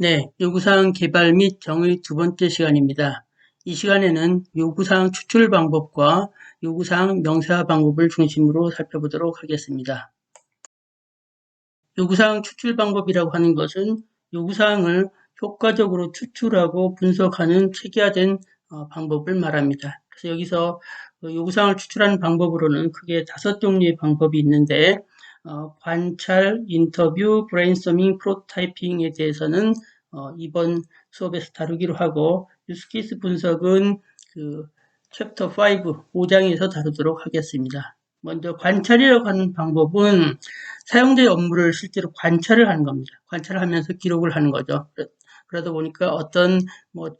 네, 요구사항 개발 및 정의 두 번째 시간입니다. 이 시간에는 요구사항 추출 방법과 요구사항 명사화 방법을 중심으로 살펴보도록 하겠습니다. 요구사항 추출 방법이라고 하는 것은 요구사항을 효과적으로 추출하고 분석하는 체계화된 방법을 말합니다. 그래서 여기서 요구사항을 추출하는 방법으로는 크게 5종류의 방법이 있는데 관찰, 인터뷰, 브레인스토밍, 프로토타이핑에 대해서는 이번 수업에서 다루기로 하고 유스케이스 분석은 챕터 5장에서 다루도록 하겠습니다. 먼저 관찰이라고 하는 방법은 사용자의 업무를 실제로 관찰을 하는 겁니다. 관찰을 하면서 기록을 하는 거죠. 그러다 보니까 어떤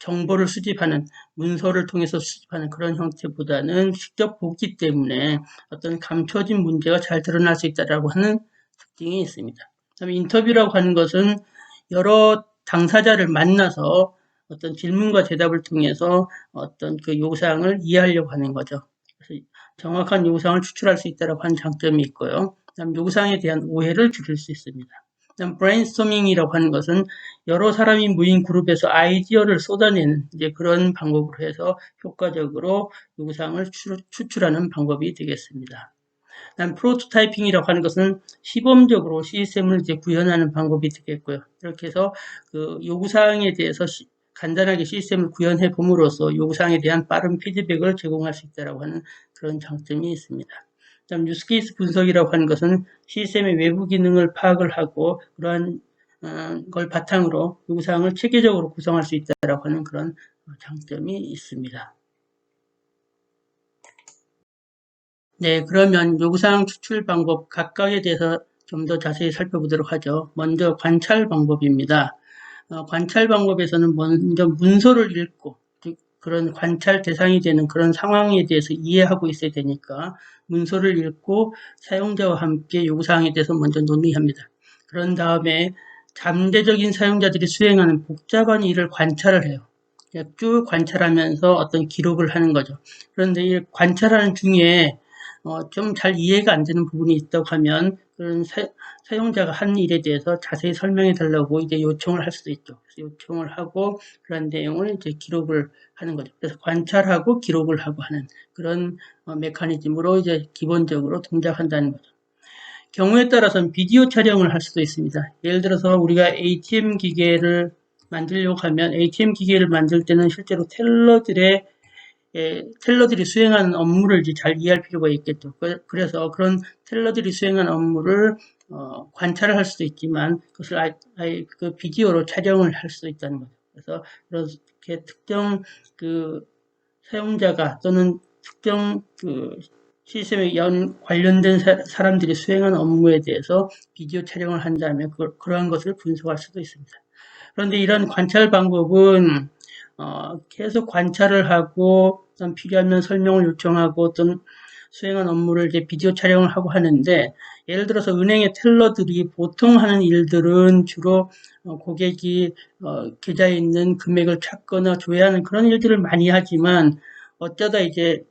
정보를 수집하는, 문서를 통해서 수집하는 그런 형태보다는 직접 보기 때문에 어떤 감춰진 문제가 잘 드러날 수 있다라고 하는 특징이 있습니다. 그다음에 인터뷰라고 하는 것은 여러 당사자를 만나서 어떤 질문과 대답을 통해서 어떤 그 요구사항을 이해하려고 하는 거죠. 그래서 정확한 요구사항을 추출할 수 있다고 하는 장점이 있고요. 그다음 요구사항에 대한 오해를 줄일 수 있습니다. 그다음 브레인스토밍이라고 하는 것은 여러 사람이 모인 그룹에서 아이디어를 쏟아내는 이제 그런 방법으로 해서 효과적으로 요구사항을 추출하는 방법이 되겠습니다. 그다음 프로토타이핑이라고 하는 것은 시범적으로 시스템을 이제 구현하는 방법이 되겠고요. 이렇게 해서 그 요구사항에 대해서 간단하게 시스템을 구현해 봄으로써 요구사항에 대한 빠른 피드백을 제공할 수 있다고 하는 그런 장점이 있습니다. 그다음 유스케이스 분석이라고 하는 것은 시스템의 외부 기능을 파악을 하고 그러한 걸 바탕으로 요구사항을 체계적으로 구성할 수 있다고 하는 그런 장점이 있습니다. 네, 그러면 요구사항 추출 방법 각각에 대해서 좀 더 자세히 살펴보도록 하죠. 먼저 관찰 방법입니다. 관찰 방법에서는 먼저 문서를 읽고 그런 관찰 대상이 되는 그런 상황에 대해서 이해하고 있어야 되니까 문서를 읽고 사용자와 함께 요구사항에 대해서 먼저 논의합니다. 그런 다음에 잠재적인 사용자들이 수행하는 복잡한 일을 관찰을 해요. 쭉 관찰하면서 어떤 기록을 하는 거죠. 그런데 이 관찰하는 중에 좀 잘 이해가 안 되는 부분이 있다고 하면 그런 사용자가 한 일에 대해서 자세히 설명해 달라고 이제 요청을 할 수도 있죠. 그래서 요청을 하고 그런 내용을 이제 기록을 하는 거죠. 그래서 관찰하고 기록을 하고 하는 그런 메커니즘으로 이제 기본적으로 동작한다는 거죠. 경우에 따라서는 비디오 촬영을 할 수도 있습니다. 예를 들어서 우리가 ATM 기계를 만들려고 하면 ATM 기계를 만들 때는 실제로 텔러들이 수행하는 업무를 이제 잘 이해할 필요가 있겠죠. 그래서 그런 텔러들이 수행하는 업무를 관찰을 할 수도 있지만 그것을 아예 그 비디오로 촬영을 할 수도 있다는 거죠. 그래서 이렇게 특정 그 사용자가 또는 특정 그 시스템에 관련된 사람들이 수행하는 업무에 대해서 비디오 촬영을 한 다음에 그러한 것을 분석할 수도 있습니다. 그런데 이런 관찰 방법은 계속 관찰을 하고 어떤 필요하면 설명을 요청하고 어떤 수행한 업무를 이제 비디오 촬영을 하고 하는데 예를 들어서 은행의 텔러들이 보통 하는 일들은 주로 고객이 계좌에 있는 금액을 찾거나 조회하는 그런 일들을 많이 하지만 어쩌다 이제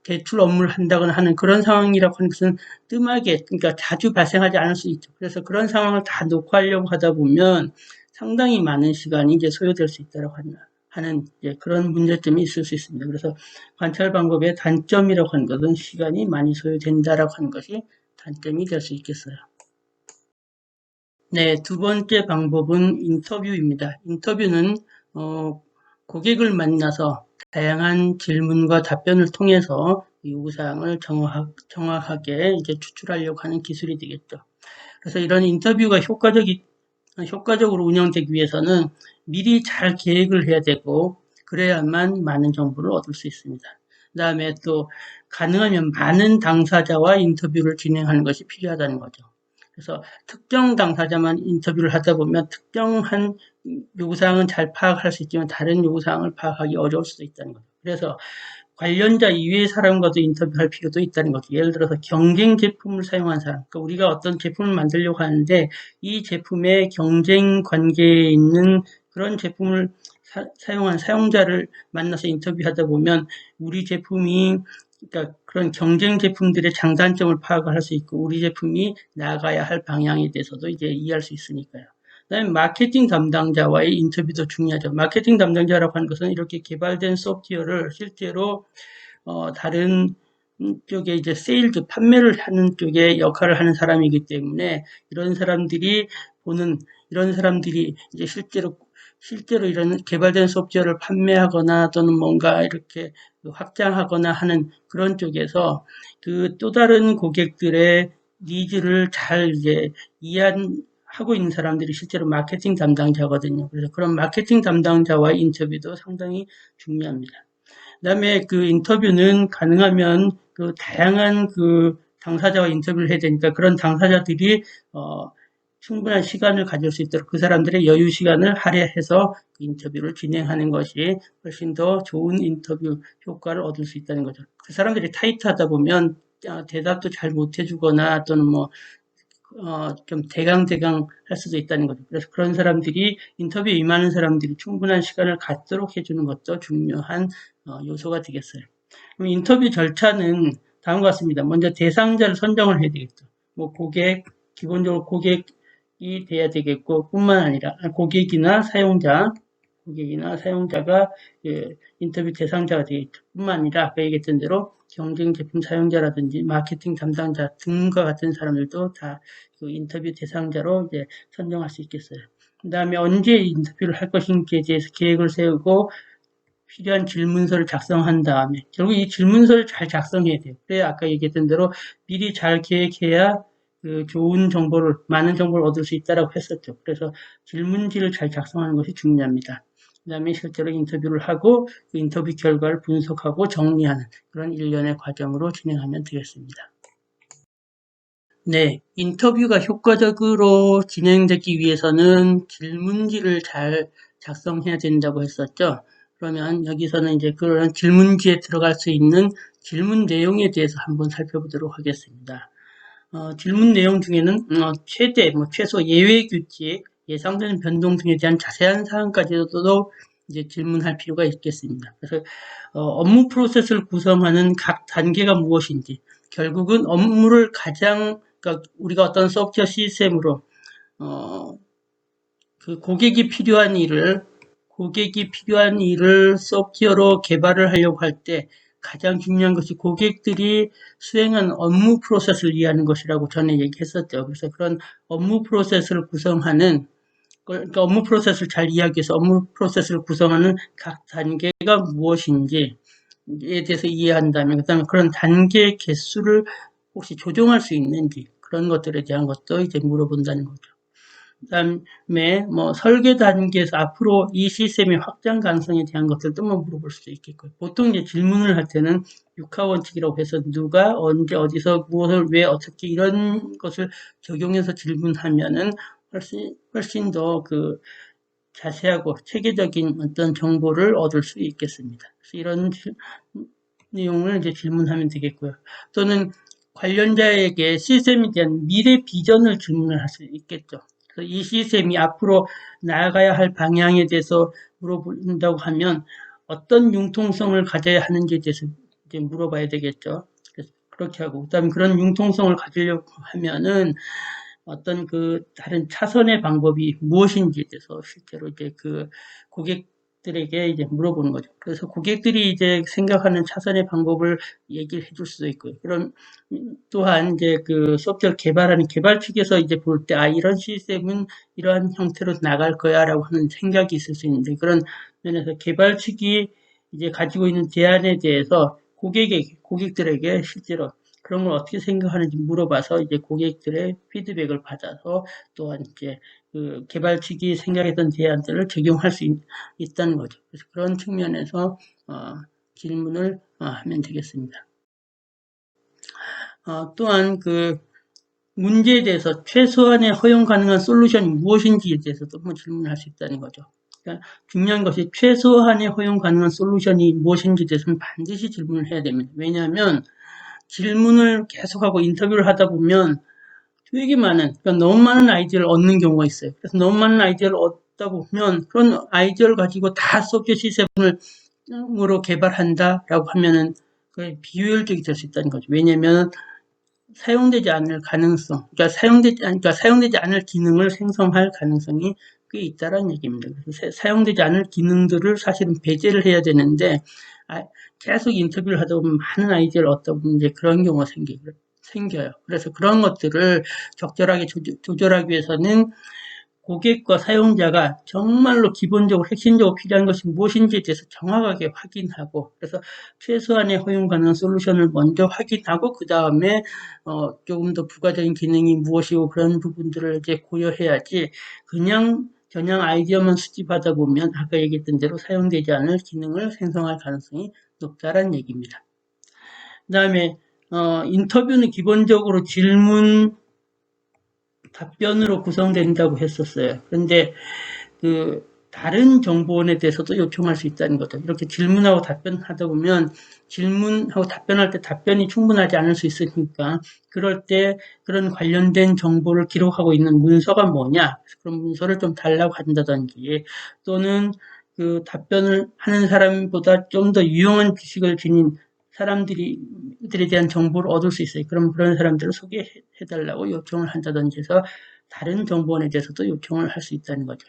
대출 업무를 한다거나 하는 그런 상황이라고 하는 것은 뜸하게 그러니까 자주 발생하지 않을 수 있죠. 그래서 그런 상황을 다 녹화하려고 하다 보면 상당히 많은 시간이 이제 소요될 수 있다고 하는 그런 문제점이 있을 수 있습니다. 그래서 관찰 방법의 단점이라고 하는 것은 시간이 많이 소요된다라고 하는 것이 단점이 될 수 있겠어요. 네, 두 번째 방법은 인터뷰입니다. 인터뷰는 고객을 만나서 다양한 질문과 답변을 통해서 요구사항을 정확하게 이제 추출하려고 하는 기술이 되겠죠. 그래서 이런 인터뷰가 효과적으로 운영되기 위해서는 미리 잘 계획을 해야 되고 그래야만 많은 정보를 얻을 수 있습니다. 그 다음에 또 가능하면 많은 당사자와 인터뷰를 진행하는 것이 필요하다는 거죠. 그래서 특정 당사자만 인터뷰를 하다 보면 특정한 요구사항은 잘 파악할 수 있지만 다른 요구사항을 파악하기 어려울 수도 있다는 거죠. 그래서 관련자 이외의 사람과도 인터뷰할 필요도 있다는 거죠. 예를 들어서 경쟁 제품을 사용한 사람, 그러니까 우리가 어떤 제품을 만들려고 하는데 이 제품의 경쟁 관계에 있는 그런 제품을 사용한 사용자를 만나서 인터뷰하다 보면 우리 제품이 그러니까 그런 경쟁 제품들의 장단점을 파악을 할 수 있고 우리 제품이 나아가야 할 방향에 대해서도 이제 이해할 수 있으니까요. 그다음에 마케팅 담당자와의 인터뷰도 중요하죠. 마케팅 담당자라고 하는 것은 이렇게 개발된 소프트웨어를 실제로 다른 쪽에 이제 세일즈, 판매를 하는 쪽에 역할을 하는 사람이기 때문에 이런 사람들이 이제 실제로 이런 개발된 소프트웨어를 판매하거나 또는 뭔가 이렇게 확장하거나 하는 그런 쪽에서 그 또 다른 고객들의 니즈를 잘 이제 이해하고 있는 사람들이 실제로 마케팅 담당자거든요. 그래서 그런 마케팅 담당자와의 인터뷰도 상당히 중요합니다. 그다음에 그 인터뷰는 가능하면 그 다양한 그 당사자와 인터뷰를 해야 되니까 그런 당사자들이 충분한 시간을 가질 수 있도록 그 사람들의 여유 시간을 할애해서 그 인터뷰를 진행하는 것이 훨씬 더 좋은 인터뷰 효과를 얻을 수 있다는 거죠. 그 사람들이 타이트하다 보면 대답도 잘 못 해주거나 또는 좀 대강대강 할 수도 있다는 거죠. 그래서 그런 사람들이 인터뷰에 임하는 사람들이 충분한 시간을 갖도록 해주는 것도 중요한 요소가 되겠어요. 그럼 인터뷰 절차는 다음과 같습니다. 먼저 대상자를 선정을 해야 되겠죠. 기본적으로 고객이 돼야 되겠고, 뿐만 아니라 고객이나 사용자가 인터뷰 대상자가 되겠죠. 뿐만 아니라 아까 얘기했던 대로 경쟁 제품 사용자라든지 마케팅 담당자 등과 같은 사람들도 다 그 인터뷰 대상자로 이제 선정할 수 있겠어요. 그 다음에 언제 인터뷰를 할 것인지에 대해서 계획을 세우고 필요한 질문서를 작성한 다음에 결국 이 질문서를 잘 작성해야 돼요. 그래야 아까 얘기했던 대로 미리 잘 계획해야 그 많은 정보를 얻을 수 있다라고 했었죠. 그래서 질문지를 잘 작성하는 것이 중요합니다. 그 다음에 실제로 인터뷰를 하고 그 인터뷰 결과를 분석하고 정리하는 그런 일련의 과정으로 진행하면 되겠습니다. 네, 인터뷰가 효과적으로 진행되기 위해서는 질문지를 잘 작성해야 된다고 했었죠. 그러면 여기서는 이제 그런 질문지에 들어갈 수 있는 질문 내용에 대해서 한번 살펴보도록 하겠습니다. 질문 내용 중에는 최소 예외 규칙, 예상되는 변동 등에 대한 자세한 사항까지도 이제 질문할 필요가 있겠습니다. 그래서 업무 프로세스를 구성하는 각 단계가 무엇인지, 결국은 업무를 그러니까 우리가 어떤 소프트웨어 시스템으로 그 고객이 필요한 일을 소프트웨어로 개발을 하려고 할 때 가장 중요한 것이 고객들이 수행한 업무 프로세스를 이해하는 것이라고 전에 얘기했었죠. 그래서 그런 업무 프로세스를 그러니까 업무 프로세스를 잘 이해하기 위해서 업무 프로세스를 구성하는 각 단계가 무엇인지에 대해서 이해한다면, 그 다음에 그런 단계 개수를 혹시 조정할 수 있는지, 그런 것들에 대한 것도 이제 물어본다는 거죠. 그 다음에 설계 단계에서 앞으로 이 시스템의 확장 가능성에 대한 것들도 물어볼 수도 있겠고요. 보통 이제 질문을 할 때는 육하 원칙이라고 해서 누가 언제 어디서 무엇을 왜 어떻게 이런 것을 적용해서 질문하면은 훨씬 더 그 자세하고 체계적인 어떤 정보를 얻을 수 있겠습니다. 그래서 이런 내용을 이제 질문하면 되겠고요. 또는 관련자에게 시스템에 대한 미래 비전을 질문을 할 수 있겠죠. 그래서 이 시스템이 앞으로 나아가야 할 방향에 대해서 물어본다고 하면 어떤 융통성을 가져야 하는지에 대해서 이제 물어봐야 되겠죠. 그래서 그렇게 하고, 그다음에 그런 융통성을 가지려고 하면은 어떤 그 다른 차선의 방법이 무엇인지에 대해서 실제로 이제 그 고객들에게 이제 물어보는 거죠. 그래서 고객들이 이제 생각하는 차선의 방법을 얘기를 해줄 수도 있고요. 그럼 또한 이제 그 소프트웨어 개발하는 개발 측에서 이제 볼 때, 이런 시스템은 이러한 형태로 나갈 거야라고 하는 생각이 있을 수 있는데, 그런 면에서 개발 측이 이제 가지고 있는 대안에 대해서 고객들에게 실제로 그런 걸 어떻게 생각하는지 물어봐서 이제 고객들의 피드백을 받아서 또한 이제 그 개발 측이 생각했던 대안들을 적용할 수 있다는 거죠. 그래서 그런 측면에서 질문을 하면 되겠습니다. 또한 그 문제에 대해서 최소한의 허용 가능한 솔루션이 무엇인지에 대해서도 질문할 수 있다는 거죠. 그러니까 중요한 것이 최소한의 허용 가능한 솔루션이 무엇인지에 대해서는 반드시 질문을 해야 됩니다. 왜냐하면 질문을 계속하고 인터뷰를 하다 보면 되게 그러니까 너무 많은 아이디어를 얻는 경우가 있어요. 그래서 너무 많은 아이디어를 얻다 보면 그런 아이디어를 가지고 다 소프트웨어 시스템으로 개발한다라고 하면은 비효율적이 될 수 있다는 거죠. 왜냐하면 사용되지 않을 가능성, 그러니까 사용되지 않을 기능을 생성할 가능성이 꽤 있다라는 얘기입니다. 그래서 사용되지 않을 기능들을 사실은 배제를 해야 되는데, 계속 인터뷰를 하다 보면 많은 아이디어를 얻다 보면 이제 그런 경우가 생겨요. 그래서 그런 것들을 적절하게 조절하기 위해서는 고객과 사용자가 정말로 기본적으로 핵심적으로 필요한 것이 무엇인지에 대해서 정확하게 확인하고, 그래서 최소한의 허용 가능한 솔루션을 먼저 확인하고 그 다음에 조금 더 부가적인 기능이 무엇이고 그런 부분들을 이제 고려해야지, 그냥 아이디어만 수집하다 보면 아까 얘기했던 대로 사용되지 않을 기능을 생성할 가능성이 높다라는 얘기입니다. 그 다음에 인터뷰는 기본적으로 질문 답변으로 구성된다고 했었어요. 그런데 다른 정보원에 대해서도 요청할 수 있다는 거죠. 이렇게 질문하고 답변하다 보면 질문하고 답변할 때 답변이 충분하지 않을 수 있으니까, 그럴 때 그런 관련된 정보를 기록하고 있는 문서가 뭐냐, 그런 문서를 좀 달라고 한다든지, 또는 그 답변을 하는 사람보다 좀 더 유용한 지식을 지닌 사람들에 대한 정보를 얻을 수 있어요. 그럼 그런 사람들을 소개해달라고 요청을 한다든지 해서 다른 정보원에 대해서도 요청을 할 수 있다는 거죠.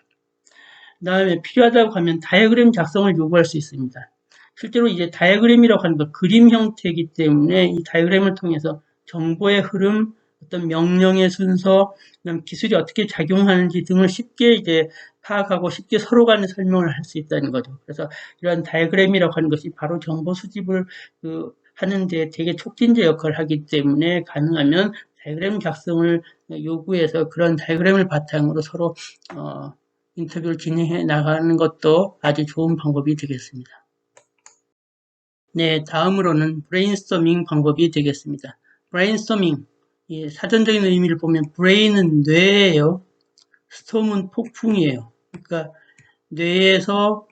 그 다음에 필요하다고 하면 다이어그램 작성을 요구할 수 있습니다. 실제로 이제 다이어그램이라고 하는 건 그림 형태이기 때문에 이 다이어그램을 통해서 정보의 흐름, 어떤 명령의 순서, 그다음 기술이 어떻게 작용하는지 등을 쉽게 이제 파악하고 쉽게 서로 간에 설명을 할 수 있다는 거죠. 그래서 이러한 다이어그램이라고 하는 것이 바로 정보 수집을 하는데 되게 촉진제 역할을 하기 때문에, 가능하면 다이어그램 작성을 요구해서 그런 다이어그램을 바탕으로 서로 인터뷰를 진행해 나가는 것도 아주 좋은 방법이 되겠습니다. 네, 다음으로는 브레인스토밍 방법이 되겠습니다. 브레인스토밍, 사전적인 의미를 보면 브레인은 뇌예요. 스톰은 폭풍이에요. 그러니까 뇌에서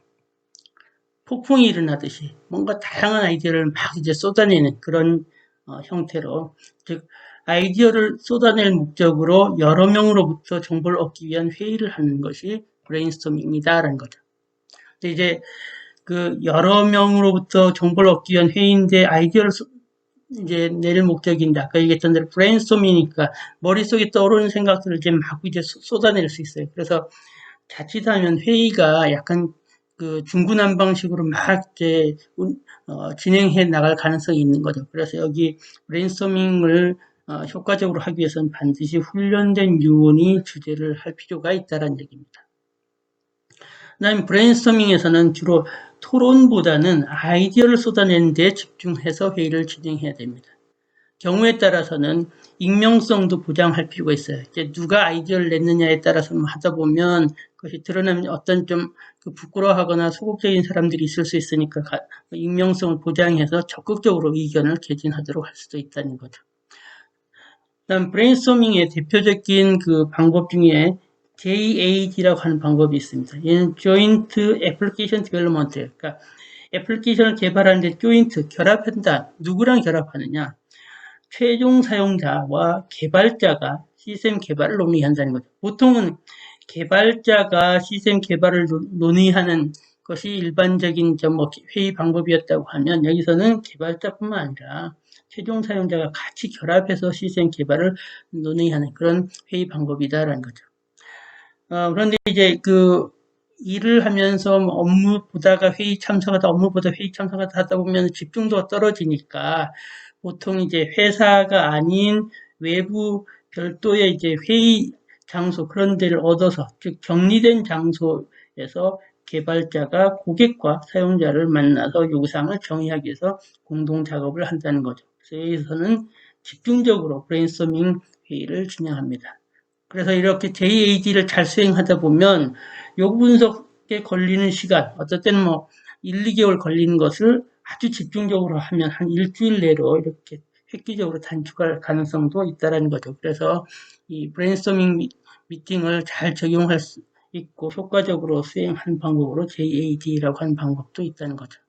폭풍이 일어나듯이 뭔가 다양한 아이디어를 막 이제 쏟아내는 그런 형태로, 즉 아이디어를 쏟아낼 목적으로 여러 명으로부터 정보를 얻기 위한 회의를 하는 것이 브레인스토밍이다라는 거죠. 근데 이제 여러 명으로부터 정보를 얻기 위한 회의인데 아이디어를 이제 내릴 목적인데, 아까 얘기했던 대로 브레인스토밍이니까 머릿속에 떠오르는 생각들을 이제 막 이제 쏟아낼 수 있어요. 그래서 자칫하면 회의가 약간 중구난방식으로 막 이제 진행해 나갈 가능성이 있는 거죠. 그래서 여기 브레인스토밍을 효과적으로 하기 위해서는 반드시 훈련된 요원이 주재를 할 필요가 있다는 얘기입니다. 그 다음에 브레인스토밍에서는 주로 토론보다는 아이디어를 쏟아내는 데 집중해서 회의를 진행해야 됩니다. 경우에 따라서는 익명성도 보장할 필요가 있어요. 이제 누가 아이디어를 냈느냐에 따라서 하다 보면 그것이 드러나면 어떤 좀 부끄러워하거나 소극적인 사람들이 있을 수 있으니까 익명성을 보장해서 적극적으로 의견을 개진하도록 할 수도 있다는 거죠. 그다음 브레인스토밍의 대표적인 방법 중에 JAD라고 하는 방법이 있습니다. 얘는 Joint Application Development, 그러니까 애플리케이션을 개발하는데 조인트, 결합한다. 누구랑 결합하느냐? 최종 사용자와 개발자가 시스템 개발을 논의한다는 거죠. 보통은 개발자가 시스템 개발을 논의하는 것이 일반적인 회의 방법이었다고 하면, 여기서는 개발자뿐만 아니라 최종 사용자가 같이 결합해서 시스템 개발을 논의하는 그런 회의 방법이다라는 거죠. 그런데 이제 일을 하면서 업무 보다가 회의 참석하다, 업무 보다 회의 참석하다 하다 보면 집중도가 떨어지니까 보통 이제 회사가 아닌 외부 별도의 이제 회의 장소, 그런 데를 얻어서, 즉 격리된 장소에서 개발자가 고객과 사용자를 만나서 요구사항을 정의하기 위해서 공동 작업을 한다는 거죠. 그래서 여기서는 집중적으로 브레인스토밍 회의를 진행합니다. 그래서 이렇게 JAD를 잘 수행하다 보면 요구 분석에 걸리는 시간, 어떨 때는 1, 2개월 걸리는 것을 아주 집중적으로 하면 한 일주일 내로 이렇게 획기적으로 단축할 가능성도 있다는 거죠. 그래서 이 브레인스토밍 미팅을 잘 적용할 수 있고 효과적으로 수행하는 방법으로 JAD라고 하는 방법도 있다는 거죠.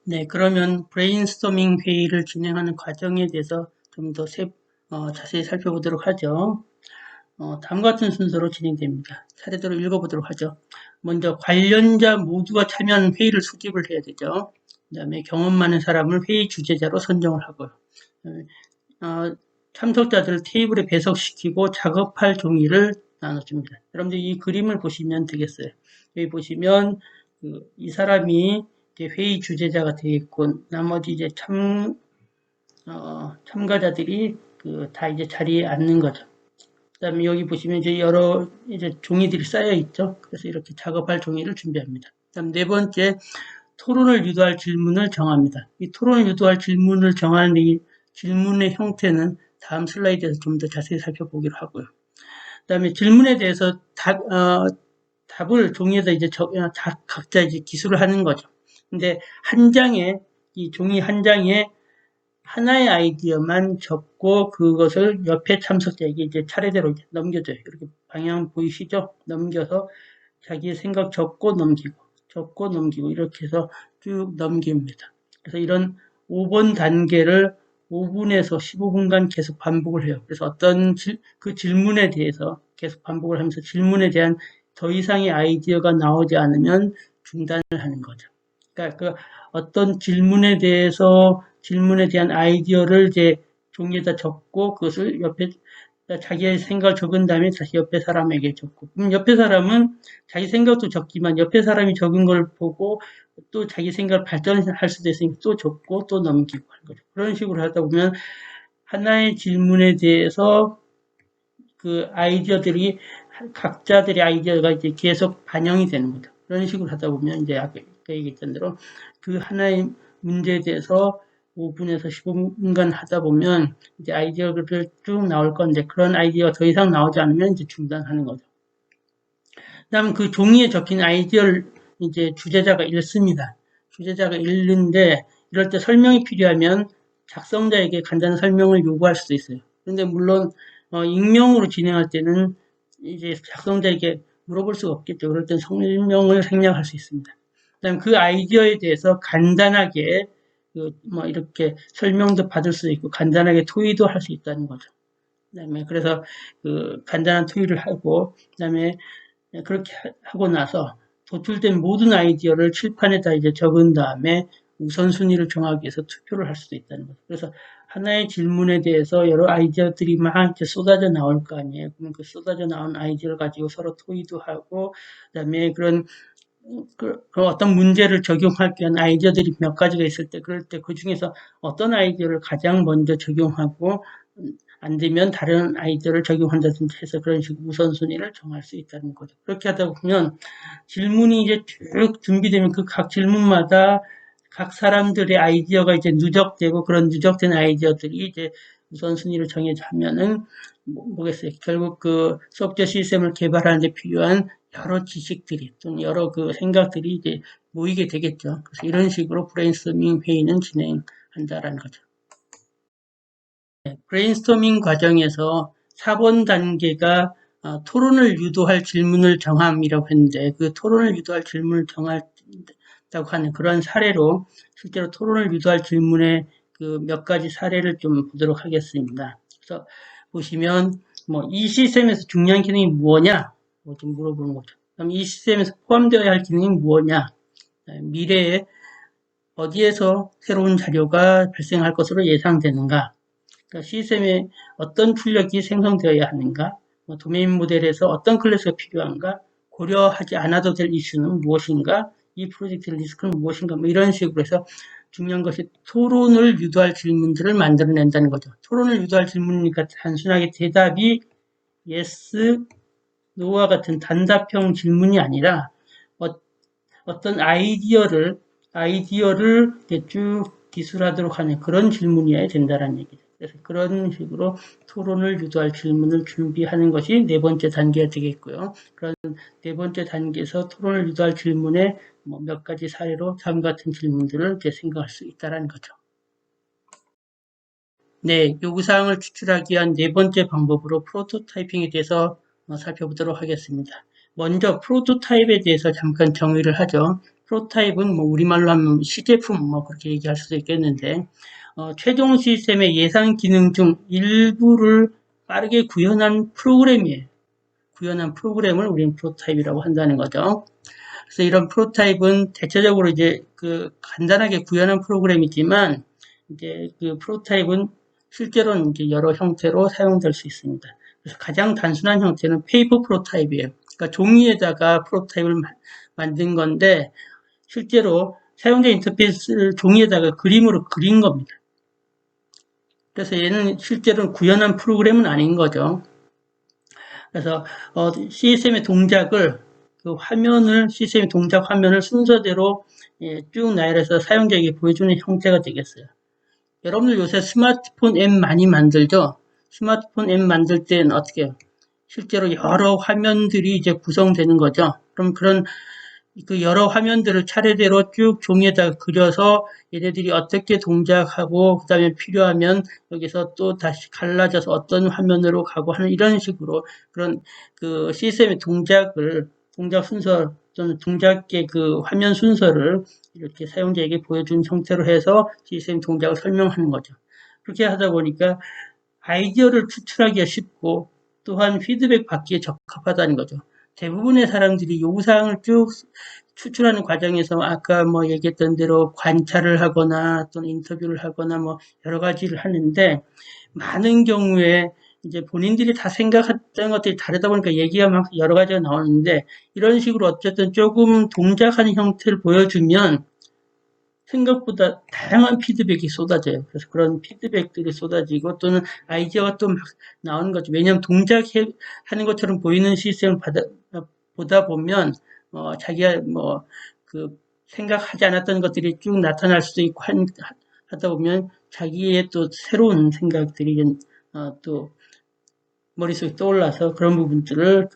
네, 그러면 브레인스토밍 회의를 진행하는 과정에 대해서 좀 더 자세히 살펴보도록 하죠. 다음과 같은 순서로 진행됩니다. 차례대로 읽어보도록 하죠. 먼저 관련자 모두가 참여하는 회의를 수집을 해야 되죠. 그 다음에 경험 많은 사람을 회의 주재자로 선정을 하고요. 어, 참석자들을 테이블에 배석시키고 작업할 종이를 나눠줍니다. 여러분들 이 그림을 보시면 되겠어요. 여기 보시면 이 사람이 이제 회의 주재자가 되어 있고 나머지 이제 참가자들이 다 이제 자리에 앉는 거죠. 그다음에 여기 보시면 이제 여러 이제 종이들이 쌓여 있죠. 그래서 이렇게 작업할 종이를 준비합니다. 그다음 네 번째, 토론을 유도할 질문을 정합니다. 이 토론을 유도할 질문을 정하는 이 질문의 형태는 다음 슬라이드에서 좀 더 자세히 살펴보기로 하고요. 그다음에 질문에 대해서 답을 종이에다 이제 각자 이제 기술을 하는 거죠. 근데 한 장에, 이 종이 한 장에 하나의 아이디어만 적고 그것을 옆에 참석자에게 이제 차례대로 이제 넘겨줘요. 이렇게 방향 보이시죠? 넘겨서 자기의 생각 적고 넘기고 이렇게 해서 쭉 넘깁니다. 그래서 이런 5번 단계를 5분에서 15분간 계속 반복을 해요. 그래서 어떤 그 질문에 대해서 계속 반복을 하면서 질문에 대한 더 이상의 아이디어가 나오지 않으면 중단을 하는 거죠. 그러니까 그 어떤 질문에 대한 아이디어를 이제 종이에다 적고 그것을 옆에 자기의 생각을 적은 다음에 다시 옆에 사람에게 적고, 그럼 옆에 사람은 자기 생각도 적지만 옆에 사람이 적은 걸 보고 또 자기 생각을 발전할 수도 있으니까 또 적고 또 넘기고 하는 거죠. 그런 식으로 하다 보면 하나의 질문에 대해서 그 아이디어들이 각자들의 아이디어가 이제 계속 반영이 되는 거죠. 그런 식으로 하다 보면 이제 아까 얘기했던 대로 그 하나의 문제에 대해서 5분에서 15분간 하다 보면 이제 아이디어들 쭉 나올 건데 그런 아이디어가 더 이상 나오지 않으면 이제 중단하는 거죠. 그다음 그 종이에 적힌 아이디어를 이제 주재자가 읽습니다. 주재자가 읽는데 이럴 때 설명이 필요하면 작성자에게 간단한 설명을 요구할 수도 있어요. 그런데 물론 익명으로 진행할 때는 이제 작성자에게 물어볼 수가 없겠죠. 그럴 땐 설명을 생략할 수 있습니다. 그다음 그 아이디어에 대해서 간단하게 뭐 이렇게 설명도 받을 수 있고 간단하게 토의도 할 수 있다는 거죠. 그다음에 그래서 그 간단한 토의를 하고 그다음에 그렇게 하고 나서 도출된 모든 아이디어를 칠판에다 이제 적은 다음에 우선순위를 정하기 위해서 투표를 할 수도 있다는 거죠. 그래서 하나의 질문에 대해서 여러 아이디어들이 막 이제 쏟아져 나올 거 아니에요. 그러면 그 쏟아져 나온 아이디어를 가지고 서로 토의도 하고, 그다음에 그런 어떤 문제를 적용하기 위한 아이디어들이 몇 가지가 있을 때, 그럴 때 그 중에서 어떤 아이디어를 가장 먼저 적용하고, 안 되면 다른 아이디어를 적용한다든지 해서 그런 식으로 우선순위를 정할 수 있다는 거죠. 그렇게 하다 보면 질문이 이제 쭉 준비되면 그 각 질문마다 각 사람들의 아이디어가 이제 누적되고 그런 누적된 아이디어들이 이제 우선순위를 정해자면은 뭐겠어요. 결국 그 소프트웨어 시스템을 개발하는 데 필요한 여러 지식들이 또는 여러 그 생각들이 이제 모이게 되겠죠. 그래서 이런 식으로 브레인스토밍 회의는 진행한다라는 거죠. 브레인스토밍 과정에서 4번 단계가 토론을 유도할 질문을 정함이라고 했는데 그 토론을 유도할 질문을 정한다고 하는 그런 사례로 실제로 토론을 유도할 질문의 그 몇 가지 사례를 좀 보도록 하겠습니다. 그래서 보시면 뭐 이 시스템에서 중요한 기능이 무엇냐? 뭐 좀 물어보는 거죠. 그럼 이 시스템에서 포함되어야 할 기능이 무엇냐? 미래에 어디에서 새로운 자료가 발생할 것으로 예상되는가? 그러니까 시스템에 어떤 출력이 생성되어야 하는가, 뭐 도메인 모델에서 어떤 클래스가 필요한가, 고려하지 않아도 될 이슈는 무엇인가, 이 프로젝트 리스크는 무엇인가, 뭐 이런 식으로 해서 중요한 것이 토론을 유도할 질문들을 만들어낸다는 거죠. 토론을 유도할 질문이니까 단순하게 대답이 yes, no와 같은 단답형 질문이 아니라 어떤 아이디어를 쭉 기술하도록 하는 그런 질문이어야 된다는 얘기죠. 그래서 그런 식으로 토론을 유도할 질문을 준비하는 것이 네 번째 단계가 되겠고요. 그런 네 번째 단계에서 토론을 유도할 질문에 몇 가지 사례로 다음 같은 질문들을 이제 생각할 수 있다는 거죠. 네, 요구사항을 추출하기 위한 네 번째 방법으로 프로토타이핑에 대해서 살펴보도록 하겠습니다. 먼저 프로토타입에 대해서 잠깐 정의를 하죠. 프로토타입은 뭐 우리말로 하면 시제품 뭐 그렇게 얘기할 수도 있겠는데 최종 시스템의 예상 기능 중 일부를 빠르게 구현한 프로그램이에요. 구현한 프로그램을 우리는 프로토타입이라고 한다는 거죠. 그래서 이런 프로토타입은 대체적으로 이제 그 간단하게 구현한 프로그램이지만 이제 그 프로토타입은 실제로는 이제 여러 형태로 사용될 수 있습니다. 그래서 가장 단순한 형태는 페이퍼 프로타입이에요. 그러니까 종이에다가 프로타입을 만든 건데 실제로 사용자 인터페이스를 종이에다가 그림으로 그린 겁니다. 그래서 얘는 실제로는 구현한 프로그램은 아닌 거죠. 그래서 CSM의 동작을 CSM의 동작 화면을 순서대로 쭉 나열해서 사용자에게 보여주는 형태가 되겠어요. 여러분들 요새 스마트폰 앱 많이 만들죠? 스마트폰 앱 만들 때는 어떻게 해요? 실제로 여러 화면들이 이제 구성되는 거죠. 그럼 그런 그 여러 화면들을 차례대로 쭉 종이에다가 그려서 얘네들이 어떻게 동작하고 그 다음에 필요하면 여기서 또 다시 갈라져서 어떤 화면으로 가고 하는 이런 식으로 그런 그 시스템의 동작 순서 또는 동작의 그 화면 순서를 이렇게 사용자에게 보여준 형태로 해서 시스템 동작을 설명하는 거죠. 그렇게 하다 보니까 아이디어를 추출하기가 쉽고 또한 피드백 받기에 적합하다는 거죠. 대부분의 사람들이 요구사항을 쭉 추출하는 과정에서 아까 뭐 얘기했던 대로 관찰을 하거나 또는 인터뷰를 하거나 뭐 여러 가지를 하는데 많은 경우에 이제 본인들이 다 생각했던 것들이 다르다 보니까 얘기가 막 여러 가지가 나오는데 이런 식으로 어쨌든 조금 동작하는 형태를 보여주면 생각보다 다양한 피드백이 쏟아져요. 그래서 그런 피드백들이 쏟아지고 또는 아이디어가 또 막 나오는 거죠. 왜냐하면 동작하는 것처럼 보이는 시스템을 보다 보면 자기가 그 생각하지 않았던 것들이 쭉 나타날 수도 있고 하다 보면 자기의 또 새로운 생각들이 또 머릿속에 떠올라서 그런 부분들을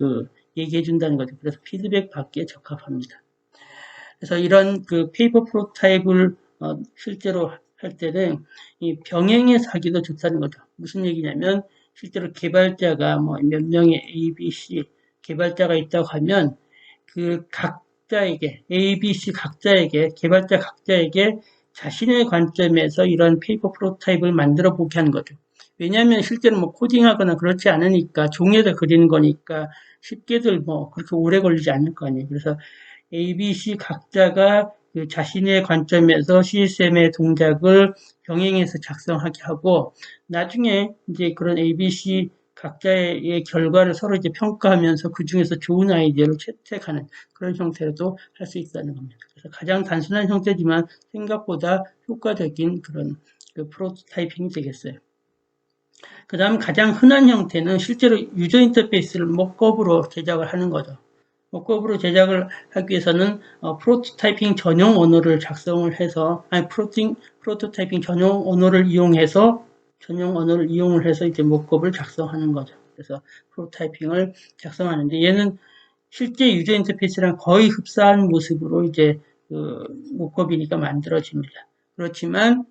얘기해 준다는 거죠. 그래서 피드백 받기에 적합합니다. 그래서 이런 그 페이퍼 프로타입을 실제로 할 때는 이 병행해서 하기도 좋다는 거죠. 무슨 얘기냐면 실제로 개발자가 몇 명의 A, B, C 개발자가 있다고 하면 그 각자에게 A, B, C 개발자 각자에게 자신의 관점에서 이런 페이퍼 프로타입을 만들어 보게 하는 거죠. 왜냐하면 실제로 코딩하거나 그렇지 않으니까 종이에다 그리는 거니까 쉽게들 그렇게 오래 걸리지 않을 거 아니에요. 그래서 A, B, C 각자가 그 자신의 관점에서 CSM의 동작을 병행해서 작성하게 하고 나중에 이제 그런 A, B, C 각자의 결과를 서로 이제 평가하면서 그 중에서 좋은 아이디어를 채택하는 그런 형태로도 할 수 있다는 겁니다. 그래서 가장 단순한 형태지만 생각보다 효과적인 그런 그 프로토타이핑이 되겠어요. 그 다음 가장 흔한 형태는 실제로 유저 인터페이스를 모컵으로 제작을 하는 거죠. 모컵으로 제작을 하기 위해서는 프로토타이핑 전용 언어를 작성을 해서 프로토타이핑 전용 언어를 이용해서 이제 모컵을 작성하는 거죠. 그래서 프로토타이핑을 작성하는데 얘는 실제 유저 인터페이스랑 거의 흡사한 모습으로 이제 모컵이니까 만들어집니다. 그렇지만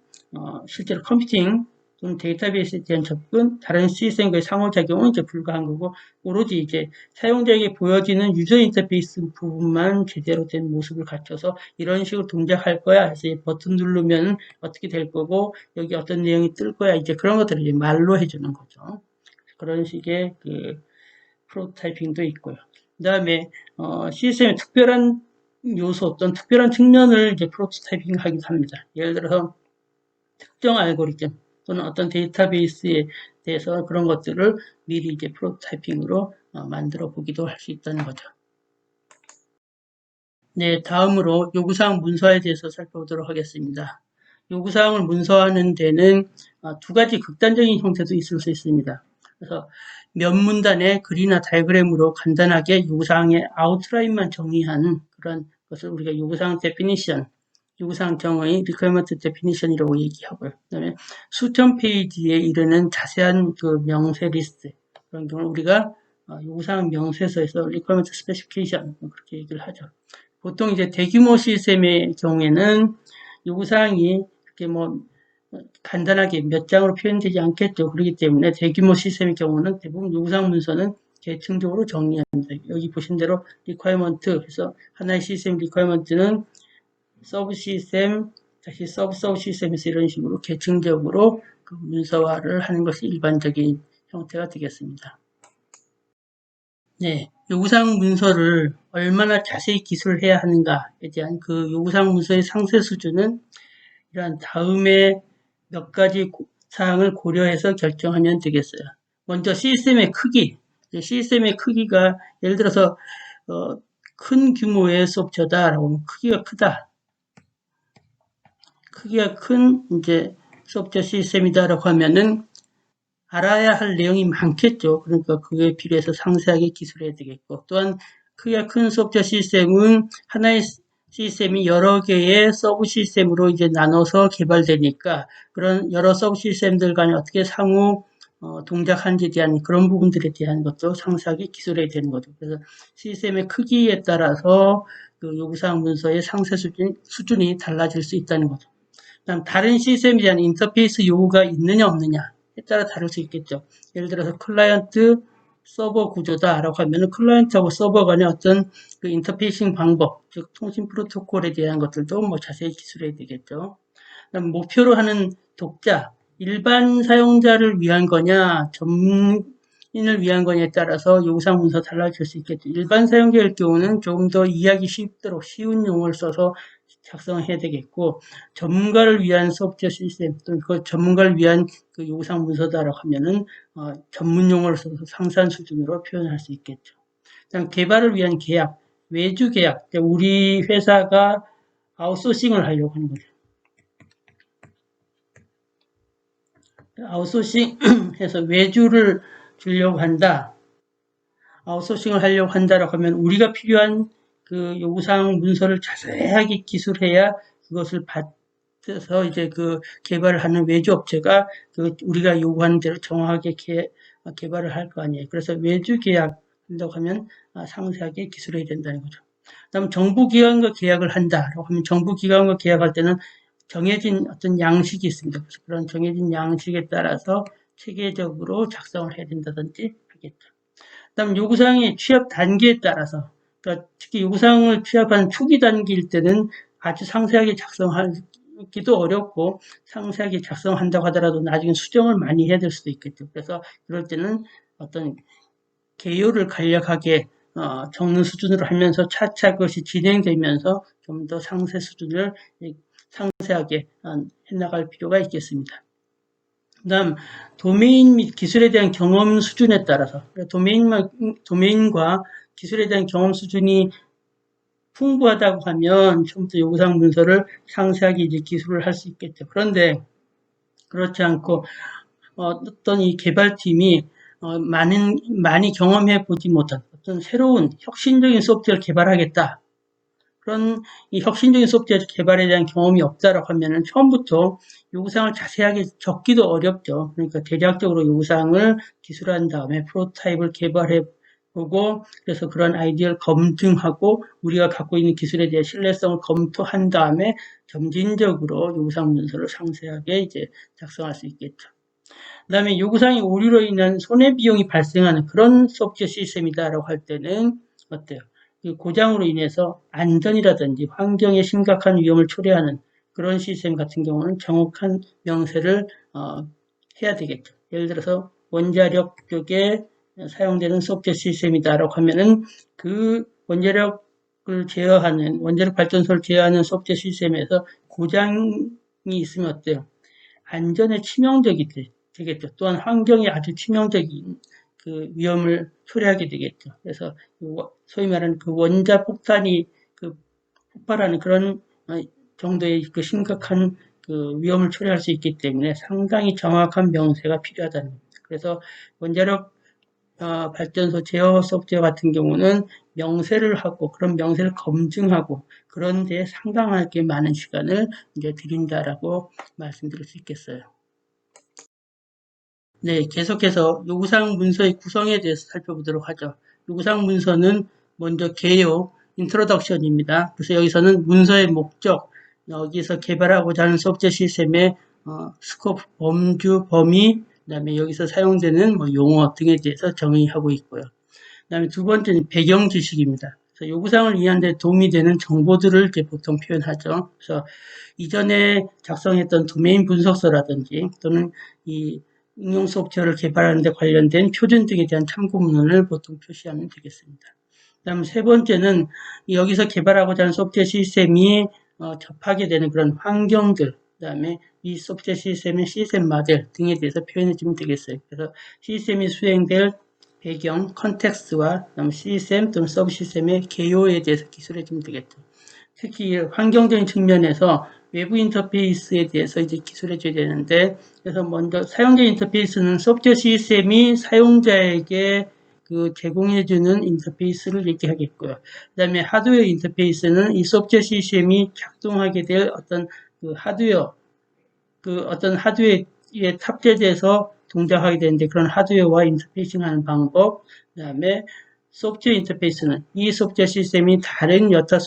실제로 컴퓨팅 또는 데이터베이스에 대한 접근, 다른 시스템과의 상호작용은 이제 불가한 거고, 오로지 이제 사용자에게 보여지는 유저 인터페이스 부분만 제대로 된 모습을 갖춰서 이런 식으로 동작할 거야. 그래서 버튼 누르면 어떻게 될 거고, 여기 어떤 내용이 뜰 거야. 이제 그런 것들을 이제 말로 해주는 거죠. 그런 식의 그 프로타이핑도 있고요. 그 다음에, 시스템의 특별한 요소, 어떤 특별한 측면을 이제 프로토타이핑 하기도 합니다. 예를 들어서 특정 알고리즘, 또는 어떤 데이터베이스에 대해서 그런 것들을 미리 이제 프로토타이핑으로 만들어 보기도 할 수 있다는 거죠. 네, 다음으로 요구사항 문서에 대해서 살펴보도록 하겠습니다. 요구사항을 문서하는 데는 두 가지 극단적인 형태도 있을 수 있습니다. 그래서 몇 문단의 글이나 다이어그램으로 간단하게 요구사항의 아웃라인만 정의한 그런 것을 우리가 요구사항 데피니션, 요구사항 정의, requirement definition이라고 얘기하고요. 그 다음에 수천 페이지에 이르는 자세한 그 명세 리스트, 그런 경우는 우리가 요구사항 명세서에서 requirement specification, 그렇게 얘기를 하죠. 보통 이제 대규모 시스템의 경우에는 요구사항이 이렇게 간단하게 몇 장으로 표현되지 않겠죠. 그렇기 때문에 대규모 시스템의 경우는 대부분 요구사항 문서는 계층적으로 정리합니다. 여기 보신 대로 requirement, 그래서 하나의 시스템 requirement는 서브 시스템, 다시 서브 시스템에서 이런 식으로 계층적으로 그 문서화를 하는 것이 일반적인 형태가 되겠습니다. 네, 요구사항 문서를 얼마나 자세히 기술해야 하는가에 대한 그 요구사항 문서의 상세 수준은 이러한 다음에 몇 가지 사항을 고려해서 결정하면 되겠어요. 먼저 시스템의 크기. 시스템의 크기가 예를 들어서 큰 규모의 소프트웨어다라고 하면 크기가 크다. 크기가 큰 이제 소프트웨어 시스템이다라고 하면은 알아야 할 내용이 많겠죠. 그러니까 그게 필요해서 상세하게 기술해야 되겠고, 또한 크기가 큰 소프트웨어 시스템은 하나의 시스템이 여러 개의 서브 시스템으로 이제 나눠서 개발되니까 그런 여러 서브 시스템들 간에 어떻게 상호 동작하는지에 대한 그런 부분들에 대한 것도 상세하게 기술해야 되는 거죠. 그래서 시스템의 크기에 따라서 그 요구사항 문서의 상세 수준이 달라질 수 있다는 거죠. 그다음 다른 시스템에 대한 인터페이스 요구가 있느냐 없느냐에 따라 다를 수 있겠죠. 예를 들어서 클라이언트 서버 구조다라고 하면은 클라이언트하고 서버 간의 어떤 그 인터페이싱 방법, 즉 통신 프로토콜에 대한 것들도 뭐 자세히 기술해야 되겠죠. 그다음 목표로 하는 독자, 일반 사용자를 위한 거냐, 전문인을 위한 거냐에 따라서 요구사항 문서 달라질 수 있겠죠. 일반 사용자일 경우는 조금 더 이해하기 쉽도록 쉬운 용어를 써서 작성해야 되겠고, 전문가를 위한 소프트웨어 시스템 또는 그 전문가를 위한 그 요구사항 문서다라고 하면은 전문 용어를 써서 상세한 수준으로 표현할 수 있겠죠. 그다음 개발을 위한 계약, 외주 계약. 우리 회사가 아웃소싱을 하려고 하는 거죠. 아웃소싱해서 외주를 주려고 한다. 아웃소싱을 하려고 한다라고 하면 우리가 필요한 그 요구사항 문서를 자세하게 기술해야 그것을 받아서 이제 그 개발을 하는 외주 업체가 그 우리가 요구하는 대로 정확하게 개발을 할 거 아니에요. 그래서 외주 계약 한다고 하면 상세하게 기술해야 된다는 거죠. 그다음 정부기관과 계약을 한다라고 하면 정부기관과 계약할 때는 정해진 어떤 양식이 있습니다. 그래서 그런 정해진 양식에 따라서 체계적으로 작성을 해야 된다든지 하겠죠. 그다음 요구사항의 취합 단계에 따라서, 그러니까 특히 요구사항을 취합하는 초기 단계일 때는 아주 상세하게 작성하기도 어렵고 상세하게 작성한다고 하더라도 나중에 수정을 많이 해야 될 수도 있겠죠. 그래서 그럴 때는 어떤 개요를 간략하게 적는 수준으로 하면서 차차 그것이 진행되면서 좀 더 상세 수준을 상세하게 해나갈 필요가 있겠습니다. 그다음 도메인 및 기술에 대한 경험 수준에 따라서 도메인과 기술에 대한 경험 수준이 풍부하다고 하면 처음부터 요구사항 문서를 상세하게 이제 기술을 할 수 있겠죠. 그런데 그렇지 않고 어떤 이 개발팀이 많이 경험해 보지 못한 어떤 새로운 혁신적인 소프트웨어를 개발하겠다. 그런 이 혁신적인 소프트웨어 개발에 대한 경험이 없다라고 하면은 처음부터 요구사항을 자세하게 적기도 어렵죠. 그러니까 대략적으로 요구사항을 기술한 다음에 프로토타입을 개발해 보고 그래서 그런 아이디어를 검증하고 우리가 갖고 있는 기술에 대한 신뢰성을 검토한 다음에 점진적으로 요구사항 문서를 상세하게 이제 작성할 수 있겠죠. 그 다음에 요구사항의 오류로 인한 손해비용이 발생하는 그런 소프트웨어 시스템이다라고 할 때는 어때요? 그 고장으로 인해서 안전이라든지 환경에 심각한 위험을 초래하는 그런 시스템 같은 경우는 정확한 명세를 해야 되겠죠. 예를 들어서 원자력 쪽에 사용되는 소프트웨어 시스템이다라고 하면은 그 원자력을 제어하는 원자력 발전소를 제어하는 소프트웨어 시스템에서 고장이 있으면 어때요? 안전에 치명적이 되겠죠. 또한 환경에 아주 치명적인 그 위험을 초래하게 되겠죠. 그래서 소위 말하는 그 원자 폭탄이 그 폭발하는 그런 정도의 그 심각한 그 위험을 초래할 수 있기 때문에 상당히 정확한 명세가 필요하다는 겁니다. 그래서 원자력 발전소 제어 소프트웨어 같은 경우는 명세를 하고 그런 명세를 검증하고 그런 데에 상당하게 많은 시간을 이제 들인다라고 말씀드릴 수 있겠어요. 네, 계속해서 요구사항 문서의 구성에 대해서 살펴보도록 하죠. 요구사항 문서는 먼저 개요, 인트로덕션입니다. 그래서 여기서는 문서의 목적, 여기서 개발하고자 하는 소프트웨어 시스템의 스코프, 범주, 범위, 그다음에 여기서 사용되는 뭐 용어 등에 대해서 정의하고 있고요. 그다음에 두 번째는 배경 지식입니다. 그래서 요구사항을 이해하는 데 도움이 되는 정보들을 이제 보통 표현하죠. 그래서 이전에 작성했던 도메인 분석서라든지 또는 이 응용 소프트웨어를 개발하는 데 관련된 표준 등에 대한 참고문헌을 보통 표시하면 되겠습니다. 그다음 세 번째는 여기서 개발하고자 하는 소프트웨어 시스템이 접하게 되는 그런 환경들, 그 다음에 이 소프트웨어 시스템의 시스템 모델 등에 대해서 표현해 주면 되겠어요. 그래서 시스템이 수행될 배경, 컨텍스트와 그다음에 시스템 또는 서브 시스템의 개요에 대해서 기술해 주면 되겠죠. 특히 환경적인 측면에서 외부 인터페이스에 대해서 이제 기술해 줘야 되는데, 그래서 먼저 사용자 인터페이스는 소프트웨어 시스템이 사용자에게 그 제공해주는 인터페이스를 얘기하겠고요. 그 다음에 하드웨어 인터페이스는 이 소프트웨어 시스템이 작동하게 될 어떤 그 하드웨어, 그 어떤 하드웨어에 탑재돼서 동작하게 되는데 그런 하드웨어와 인터페이싱하는 방법, 그 다음에 소프트웨어 인터페이스는 이 소프트웨어 시스템이 다른 여타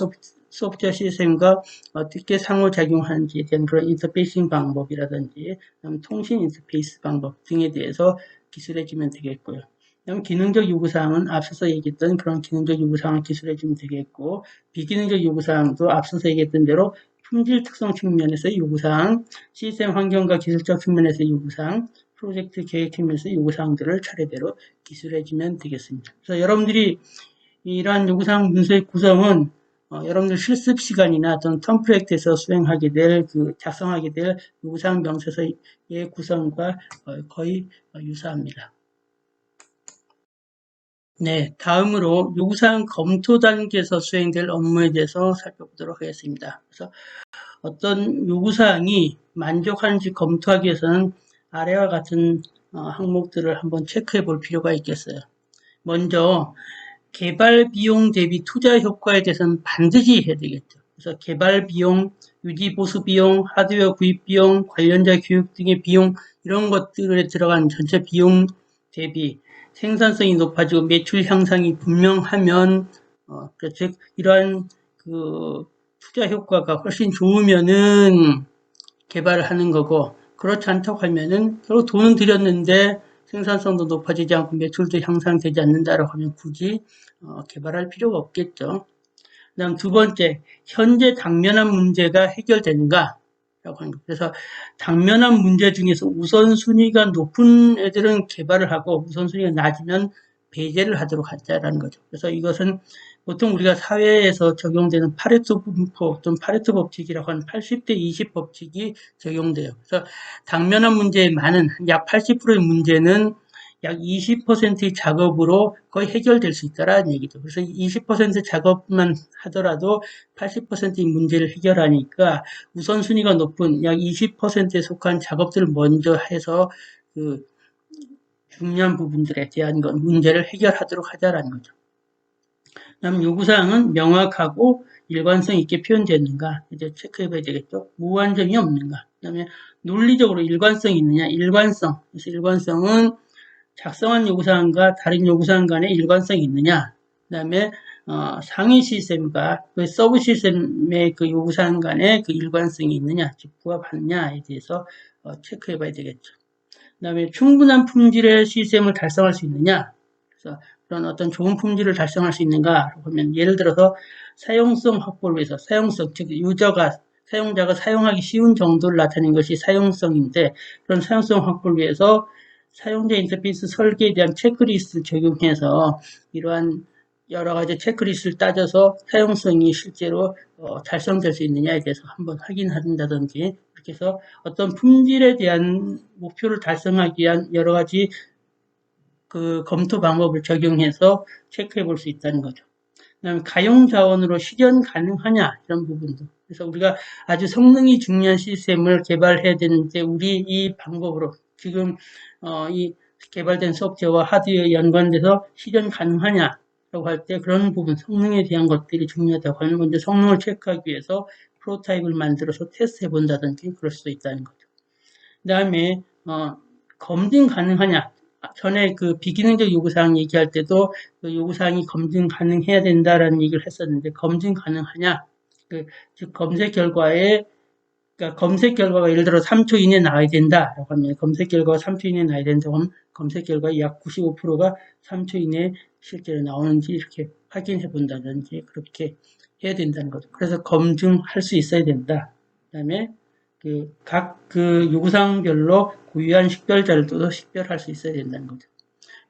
소프트웨어 시스템과 어떻게 상호작용하는지에 대한 그런 인터페이싱 방법이라든지 통신 인터페이스 방법 등에 대해서 기술해주면 되겠고요. 그다음 기능적 요구사항은 앞서서 얘기했던 그런 기능적 요구사항을 기술해주면 되겠고, 비기능적 요구사항도 앞서서 얘기했던 대로 품질 특성 측면에서의 요구사항, 시스템 환경과 기술적 측면에서의 요구사항, 프로젝트 계획 측면에서의 요구사항들을 차례대로 기술해주면 되겠습니다. 그래서 여러분들이 이러한 요구사항 문서의 구성은 여러분들 실습 시간이나 어떤 텀프로젝트에서 수행하게 될, 작성하게 될 요구사항 명세서의 구성과 거의 유사합니다. 네, 다음으로 요구사항 검토 단계에서 수행될 업무에 대해서 살펴보도록 하겠습니다. 그래서 어떤 요구사항이 만족하는지 검토하기 위해서는 아래와 같은 항목들을 한번 체크해 볼 필요가 있겠어요. 먼저 개발 비용 대비 투자 효과에 대해서는 반드시 해야 되겠죠. 그래서 개발 비용, 유지 보수 비용, 하드웨어 구입 비용, 관련자 교육 등의 비용, 이런 것들에 들어간 전체 비용 대비 생산성이 높아지고 매출 향상이 분명하면, 즉 이러한 그 투자 효과가 훨씬 좋으면은 개발을 하는 거고, 그렇지 않다고 하면은 결국 돈은 들였는데 생산성도 높아지지 않고 매출도 향상되지 않는다라고 하면 굳이 개발할 필요가 없겠죠. 그다음 두 번째, 현재 당면한 문제가 해결되는가? 라고 하는 거. 그래서 당면한 문제 중에서 우선순위가 높은 애들은 개발을 하고 우선순위가 낮으면 배제를 하도록 하자라는 거죠. 그래서 이것은 보통 우리가 사회에서 적용되는 파레토 분포 또는 파레토 법칙이라고 하는 80대 20 법칙이 적용돼요. 그래서 당면한 문제의 많은 약 80%의 문제는 약 20%의 작업으로 거의 해결될 수 있다라는 얘기죠. 그래서 20% 작업만 하더라도 80%의 문제를 해결하니까 우선순위가 높은 약 20%에 속한 작업들을 먼저 해서 그 중요한 부분들에 대한 건 문제를 해결하도록 하자라는 거죠. 다음 요구사항은 명확하고 일관성 있게 표현되는가 이제 체크해봐야 되겠죠. 무한점이 없는가. 그다음에 논리적으로 일관성이 있느냐. 일관성. 그래서 일관성은 작성한 요구사항과 다른 요구사항 간의 일관성이 있느냐. 그 다음에 상위 시스템과 그 서브 시스템의 그 요구사항 간의 그 일관성이 있느냐, 즉 부합하느냐에 대해서 체크해 봐야 되겠죠. 그 다음에 충분한 품질의 시스템을 달성할 수 있느냐. 그래서 그런 어떤 좋은 품질을 달성할 수 있는가 하면 예를 들어서 사용성 확보를 위해서 사용성, 즉 사용자가 사용하기 쉬운 정도를 나타내는 것이 사용성인데 그런 사용성 확보를 위해서 사용자 인터페이스 설계에 대한 체크리스트를 적용해서 이러한 여러 가지 체크리스트를 따져서 사용성이 실제로 달성될 수 있느냐에 대해서 한번 확인한다든지 이렇게 해서 어떤 품질에 대한 목표를 달성하기 위한 여러 가지 그 검토 방법을 적용해서 체크해 볼 수 있다는 거죠. 그다음에 가용 자원으로 실현 가능하냐 이런 부분도. 그래서 우리가 아주 성능이 중요한 시스템을 개발해야 되는데 우리 이 방법으로 지금 이 개발된 소프트웨어와 하드웨어에 연관돼서 실현 가능하냐라고 할 때 그런 부분 성능에 대한 것들이 중요하다고 하면 먼저 성능을 체크하기 위해서 프로타입을 만들어서 테스트해 본다든지 그럴 수도 있다는 거죠. 그 다음에 검증 가능하냐. 전에 그 비기능적 요구사항 얘기할 때도 그 요구사항이 검증 가능해야 된다라는 얘기를 했었는데 검증 가능하냐. 즉 검색 결과에 그러니까 검색 결과가 예를 들어 3초 이내에 나와야 된다라고 하면 검색 결과가 3초 이내에 나와야 된다고 하면 검색 결과의 약 95%가 3초 이내에 실제로 나오는지 이렇게 확인해 본다든지 그렇게 해야 된다는 거죠. 그래서 검증할 수 있어야 된다. 그다음에 각 요구사항별로 고유한 식별자를 식별할 수 있어야 된다는 거죠.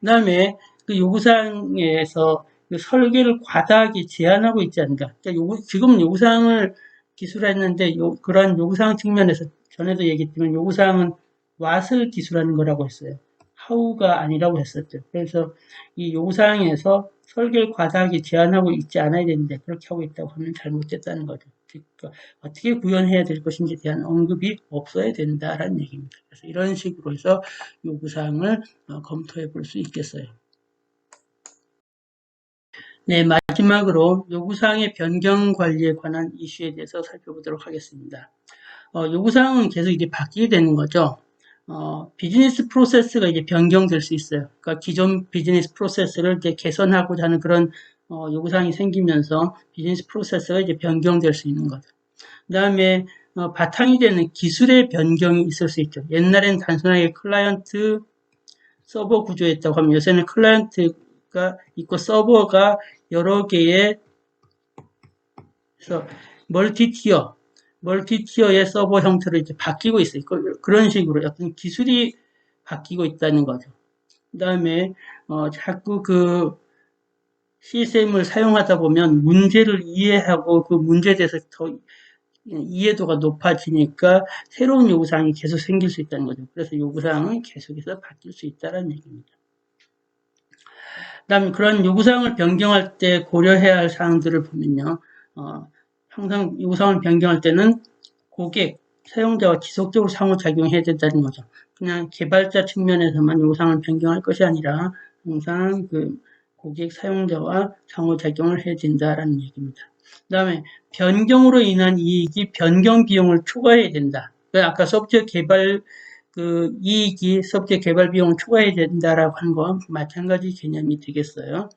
그 다음에 그 요구사항에서 그 설계를 과다하게 제한하고 있지 않는가. 그러니까 지금 요구사항을 기술했는데 그러한 요구사항 측면에서 전에도 얘기했지만 요구사항은 what을 기술하는 거라고 했어요. how가 아니라고 했었죠. 그래서 이 요구사항에서 설계를 과다하게 제한하고 있지 않아야 되는데 그렇게 하고 있다고 하면 잘못됐다는 거죠. 그러니까 어떻게 구현해야 될 것인지에 대한 언급이 없어야 된다라는 얘기입니다. 그래서 이런 식으로 해서 요구사항을 검토해 볼 수 있겠어요. 네, 마지막으로 요구사항의 변경 관리에 관한 이슈에 대해서 살펴보도록 하겠습니다. 요구사항은 계속 이제 바뀌게 되는 거죠. 비즈니스 프로세스가 이제 변경될 수 있어요. 그러니까 기존 비즈니스 프로세스를 이제 개선하고자 하는 그런 요구사항이 생기면서 비즈니스 프로세스가 이제 변경될 수 있는 거죠. 그 다음에 바탕이 되는 기술의 변경이 있을 수 있죠. 옛날에는 단순하게 클라이언트 서버 구조였다고 하면 요새는 클라이언트가 있고 서버가 여러 개의 그래서 멀티티어의 서버 형태로 이제 바뀌고 있어요. 그런 식으로 어떤 기술이 바뀌고 있다는 거죠. 그 다음에 자꾸 그 CSM을 사용하다 보면 문제를 이해하고 그 문제에 대해서 더 이해도가 높아지니까 새로운 요구사항이 계속 생길 수 있다는 거죠. 그래서 요구사항은 계속해서 바뀔 수 있다는 얘기입니다. 그 다음에 그런 요구사항을 변경할 때 고려해야 할 사항들을 보면요. 항상 요구사항을 변경할 때는 고객, 사용자와 지속적으로 상호작용해야 된다는 거죠. 그냥 개발자 측면에서만 요구사항을 변경할 것이 아니라 항상 그 고객, 사용자와 상호작용을 해야 된다라는 얘기입니다. 그 다음에 변경으로 인한 이익이 변경 비용을 초과해야 된다. 아까 소프트웨어 개발 그 이익이 소프트웨어 개발 비용을 초과해야 된다라고 하는 건 마찬가지 개념이 되겠어요.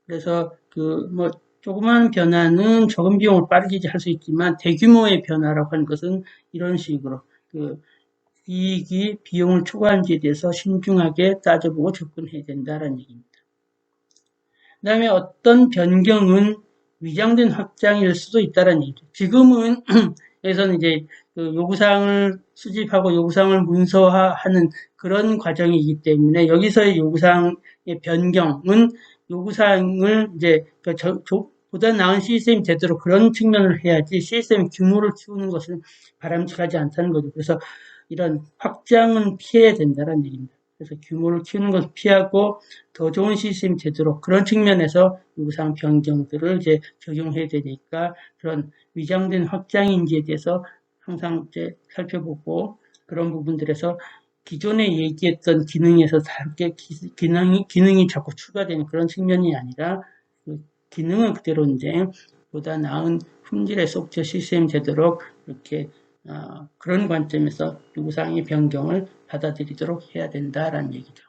그래서 그 뭐 조그마한 변화는 적은 비용을 빠르게 할 수 있지만 대규모의 변화라고 하는 것은 이런 식으로 그 이익이 비용을 초과하는지에 대해서 신중하게 따져보고 접근해야 된다는 얘기입니다. 그 다음에 어떤 변경은 위장된 확장일 수도 있다는 얘기죠. 지금은 여기서는 이제 그 요구사항을 수집하고 요구사항을 문서화하는 그런 과정이기 때문에 여기서의 요구사항의 변경은 요구사항을 이제 보다 나은 시스템이 되도록 그런 측면을 해야지 시스템 규모를 키우는 것은 바람직하지 않다는 거죠. 그래서 이런 확장은 피해야 된다는 얘기입니다. 그래서 규모를 키우는 것을 피하고 더 좋은 시스템이 되도록 그런 측면에서 요구사항 변경들을 이제 적용해야 되니까 그런 위장된 확장인지에 대해서 항상 이제 살펴보고 그런 부분들에서 기존에 얘기했던 기능에서 다르게 기능이 자꾸 추가되는 그런 측면이 아니라 그 기능은 그대로 이제 보다 나은 품질의 소프트웨어 시스템이 되도록 이렇게 그런 관점에서 요구사항의 변경을 받아들이도록 해야 된다라는 얘기죠.